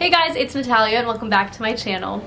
Hey guys, it's Natalia and welcome back to my channel.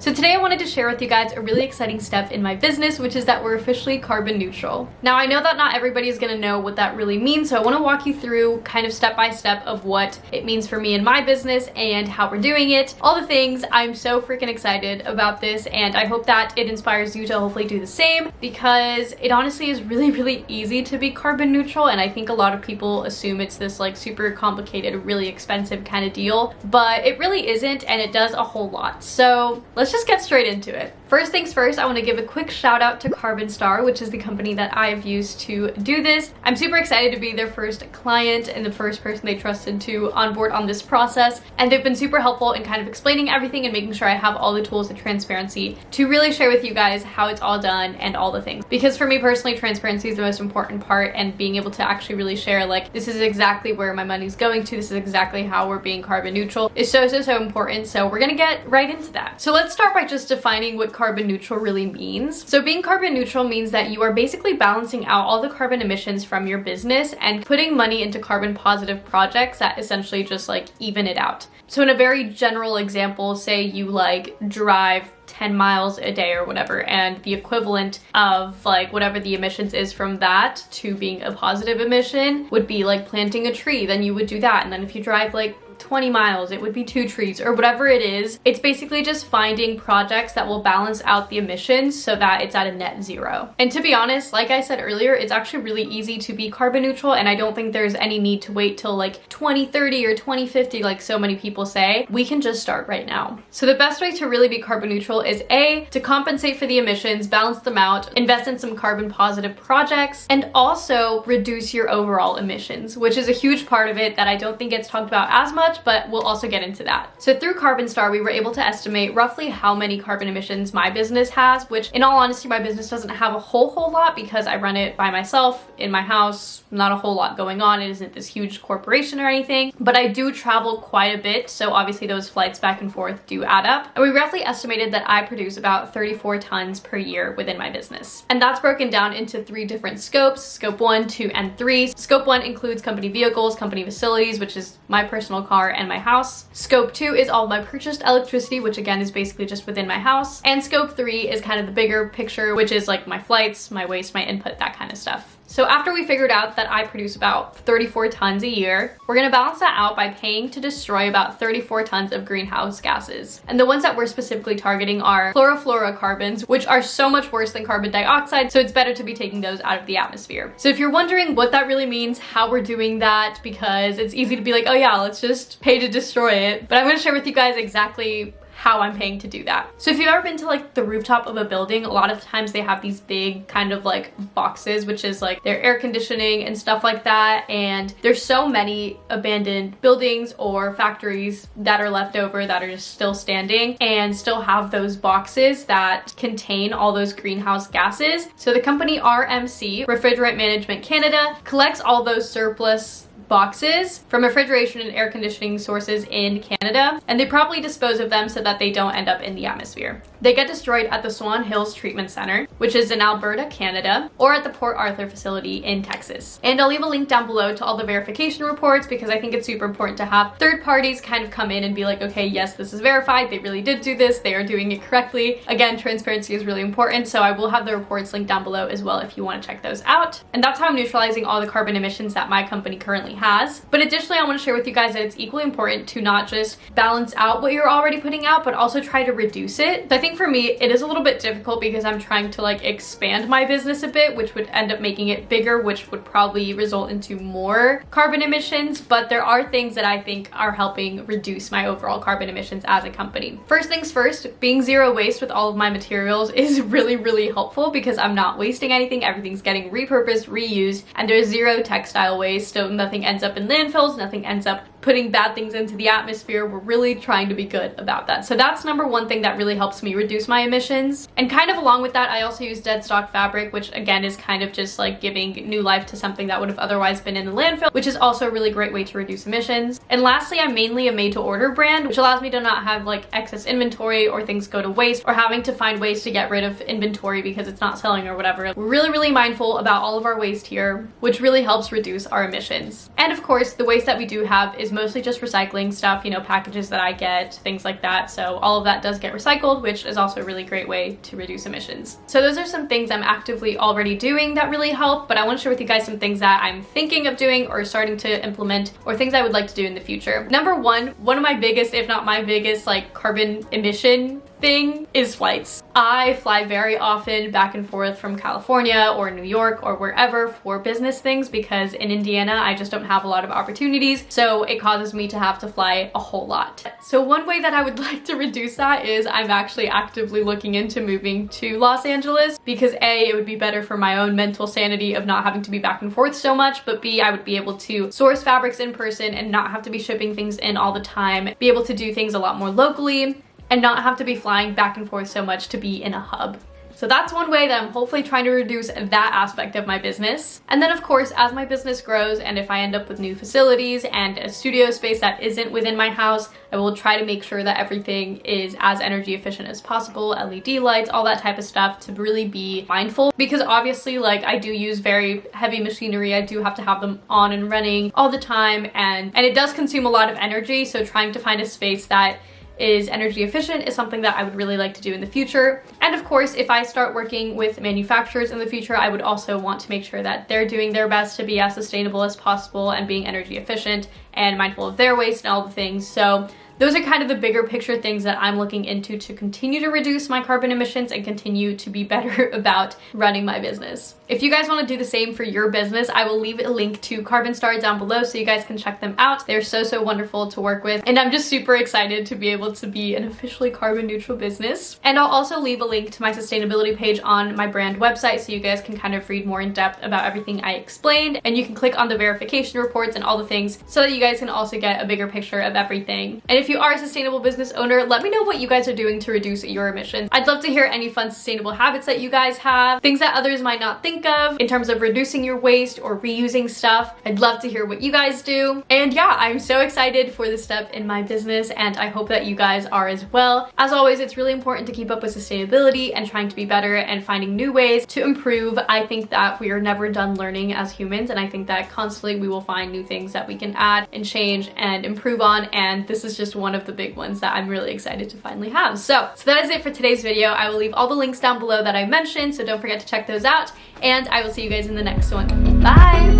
So today I wanted to share with you guys a really exciting step in my business, which is that we're officially carbon neutral. Now I know that not everybody is going to know what that really means, so I want to walk you through kind of step by step of what it means for me and my business and how we're doing it. All the things. I'm so freaking excited about this, and I hope that it inspires you to hopefully do the same, because it honestly is really easy to be carbon neutral, and I think a lot of people assume it's this like super complicated, really expensive kind of deal, but it really isn't, and it does a whole lot. So let's just get straight into it. First things first, I want to give a quick shout out to Carbon Star, which is the company that I've used to do this. I'm super excited to be their first client and the first person they trusted to onboard on this process, and they've been super helpful in kind of explaining everything and making sure I have all the tools and transparency to really share with you guys how it's all done and all the things. Because for me personally, transparency is the most important part, and being able to actually really share like, this is exactly where my money's going to, this is exactly how we're being carbon neutral is so important. So we're gonna get right into that. So let's start by just defining what carbon neutral really means. So being carbon neutral means that you are basically balancing out all the carbon emissions from your business and putting money into carbon positive projects that essentially just like even it out. So in a very general example, say you like drive 10 miles a day or whatever, and the equivalent of like whatever the emissions is from that to being a positive emission would be like planting a tree, then you would do that. And then if you drive like 20 miles, it would be 2 trees or whatever it is. It's basically just finding projects that will balance out the emissions so that it's at a net zero. And to be honest, like I said earlier, it's actually really easy to be carbon neutral, and I don't think there's any need to wait till like 2030 or 2050 like so many people say. We can just start right now. So the best way to really be carbon neutral is A, to compensate for the emissions, balance them out, invest in some carbon positive projects, and also reduce your overall emissions, which is a huge part of it that I don't think gets talked about as much, but we'll also get into that. So through Carbon Star, we were able to estimate roughly how many carbon emissions my business has, which in all honesty, my business doesn't have a whole lot because I run it by myself in my house, not a whole lot going on. It isn't this huge corporation or anything, but I do travel quite a bit. So obviously those flights back and forth do add up. And we roughly estimated that I produce about 34 tons per year within my business. And that's broken down into 3 different scopes, scope 1, 2, and 3. Scope 1 includes company vehicles, company facilities, which is my personal car and my house. Scope 2 is all my purchased electricity, which again is basically just within my house. And scope 3 is kind of the bigger picture, which is like my flights, my waste, my input, that kind of stuff. So after we figured out that I produce about 34 tons a year, we're gonna balance that out by paying to destroy about 34 tons of greenhouse gases. And the ones that we're specifically targeting are chlorofluorocarbons, which are so much worse than carbon dioxide, so it's better to be taking those out of the atmosphere. So if you're wondering what that really means, how we're doing that, because it's easy to be like, oh yeah, let's just pay to destroy it, but I'm gonna share with you guys exactly how I'm paying to do that. So if you've ever been to like the rooftop of a building, a lot of times they have these big kind of like boxes, which is like their air conditioning and stuff like that. And there's so many abandoned buildings or factories that are left over that are just still standing and still have those boxes that contain all those greenhouse gases. So the company RMC, Refrigerant Management Canada, collects all those surplus boxes from refrigeration and air conditioning sources in Canada, and they properly dispose of them so that they don't end up in the atmosphere. They get destroyed at the Swan Hills Treatment Center, which is in Alberta, Canada, or at the Port Arthur facility in Texas. And I'll leave a link down below to all the verification reports, because I think it's super important to have third parties kind of come in and be like, okay, yes, this is verified, they really did do this, they are doing it correctly. Again, transparency is really important, so I will have the reports linked down below as well if you want to check those out. And that's how I'm neutralizing all the carbon emissions that my company currently has. But additionally, I want to share with you guys that it's equally important to not just balance out what you're already putting out, but also try to reduce it. So I think for me, it is a little bit difficult because I'm trying to like expand my business a bit, which would end up making it bigger, which would probably result into more carbon emissions. But there are things that I think are helping reduce my overall carbon emissions as a company. First things first, being zero waste with all of my materials is really helpful, because I'm not wasting anything. Everything's getting repurposed, reused, and there's zero textile waste, so nothing ends up in landfills, nothing ends up putting bad things into the atmosphere. We're really trying to be good about that. So that's number one thing that really helps me reduce my emissions. And kind of along with that, I also use dead stock fabric, which again is kind of just like giving new life to something that would have otherwise been in the landfill, which is also a really great way to reduce emissions. And lastly, I'm mainly a made to order brand, which allows me to not have like excess inventory or things go to waste or having to find ways to get rid of inventory because it's not selling or whatever. We're really mindful about all of our waste here, which really helps reduce our emissions. And of course, the waste that we do have is mostly just recycling stuff, you know, packages that I get, things like that. So all of that does get recycled, which is also a really great way to reduce emissions. So those are some things I'm actively already doing that really help, but I want to share with you guys some things that I'm thinking of doing or starting to implement, or things I would like to do in the future. Number one of my biggest, if not my biggest, like carbon emission thing is flights. I fly very often back and forth from California or New York or wherever for business things because in Indiana I just don't have a lot of opportunities, so it causes me to have to fly a whole lot. So one way that I would like to reduce that is I'm actually actively looking into moving to Los Angeles because A, it would be better for my own mental sanity of not having to be back and forth so much, but B, I would be able to source fabrics in person and not have to be shipping things in all the time, be able to do things a lot more locally, and not have to be flying back and forth so much to be in a hub. So that's one way that I'm hopefully trying to reduce that aspect of my business. And then of course, as my business grows and if I end up with new facilities and a studio space that isn't within my house, I will try to make sure that everything is as energy efficient as possible, LED lights, all that type of stuff, to really be mindful. Because obviously, like, I do use very heavy machinery. I do have to have them on and running all the time, and it does consume a lot of energy. So trying to find a space that is energy efficient is something that I would really like to do in the future. And of course, if I start working with manufacturers in the future, I would also want to make sure that they're doing their best to be as sustainable as possible and being energy efficient and mindful of their waste and all the things. So those are kind of the bigger picture things that I'm looking into to continue to reduce my carbon emissions and continue to be better about running my business. If you guys want to do the same for your business, I will leave a link to Carbon Star down below so you guys can check them out. They're so wonderful to work with, and I'm just super excited to be able to be an officially carbon neutral business. And I'll also leave a link to my sustainability page on my brand website so you guys can kind of read more in depth about everything I explained, and you can click on the verification reports and all the things so that you guys can also get a bigger picture of everything. And if you are a sustainable business owner, let me know what you guys are doing to reduce your emissions. I'd love to hear any fun sustainable habits that you guys have, things that others might not think of in terms of reducing your waste or reusing stuff. I'd love to hear what you guys do. And yeah, I'm so excited for this step in my business, and I hope that you guys are as well. As always, it's really important to keep up with sustainability and trying to be better and finding new ways to improve. I think that we are never done learning as humans, and I think that constantly we will find new things that we can add and change and improve on, and this is just one of the big ones that I'm really excited to finally have. So that is it for today's video. I will leave all the links down below that I mentioned, so don't forget to check those out, and I will see you guys in the next one. Bye!